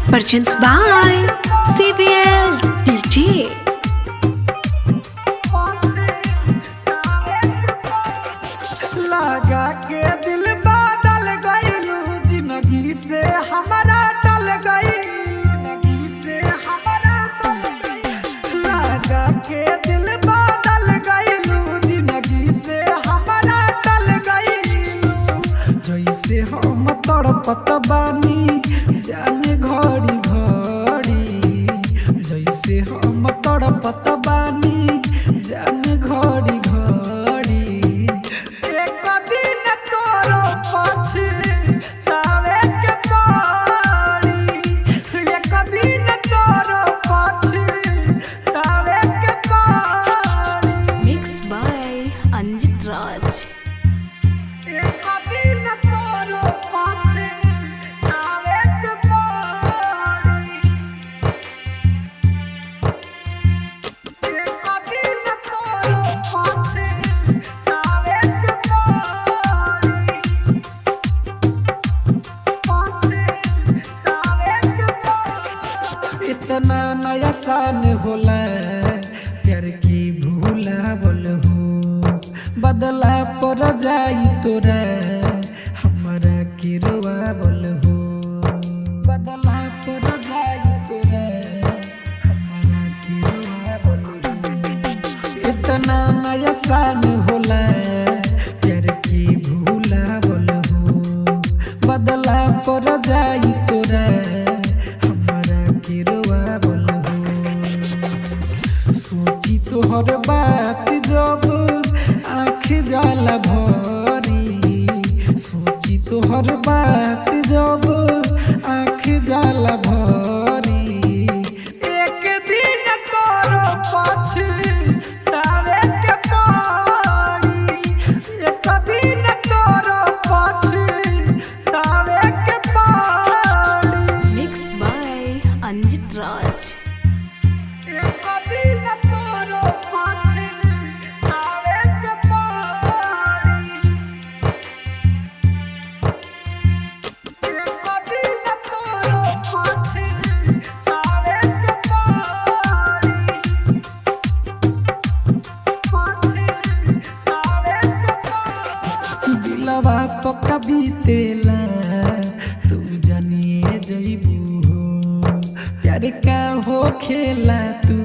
Presents by CBL DJ. लगा के दिल बदल गइलू जिंदगी से हमारा टल गइलू जिंदगी से हमारा टल गइलू लगा के दिल बदल गइलू जिंदगी से हमारा टल गइलू जैसे हम तड़पत बानी जाने घड़ी घड़ी जैसे हम तड़पत बानी जाने घड़ी अंजित राज इतना नया सान होला प्यार की भूला बोल हो बदला पर जाई तोरा हमारा की रोवा बोल हो बदला पर जाई तोरा हमारा की रोवा बोल हो इतना नया सान होला प्यार की भूला बोल हो बदला पर जाई तोरा हमारा की रोवा बोल हो सोची तोहर बात जब आँख जाला भरी सोची तोहर बात जब आँख जाला भरी एक दिन तोरो पछतावे के पड़ी एक दिन तोरो पछतावे के पड़ी मिक्स बाय अंजित राज एक दिन तोरो पछतावे के पड़ी एक दिन तोरो पछतावे के पड़ी दिलवा पक्का बीतेला तू जानिए जइबू हो प्यार का हो खेला तू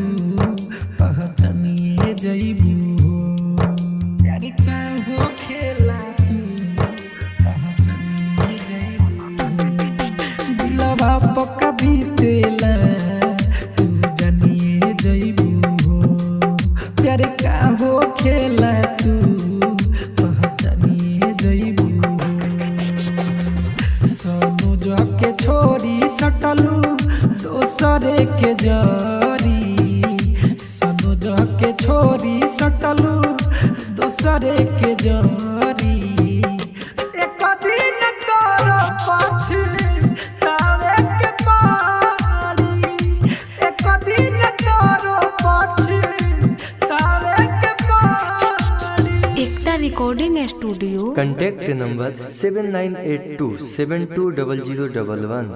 पहचानिए जइबू हो प्यार का हो खेला तू पहचानिए जइबू हो दिलवा पक्का बीतेला तू जानिए जइबू हो प्यार का हो खेला तू पहचानिए जइबू सोनू जो के छोड़ी सटलू दोसरे के जरी सोनू जो के छोड़ी सटलू दोसरे के जरी एक दिन तोरो पछतावे के पड़ी एक दिन तोरो पछतावे के पड़ी एकता रिकॉर्डिंग स्टूडियो Contact number 7982 720011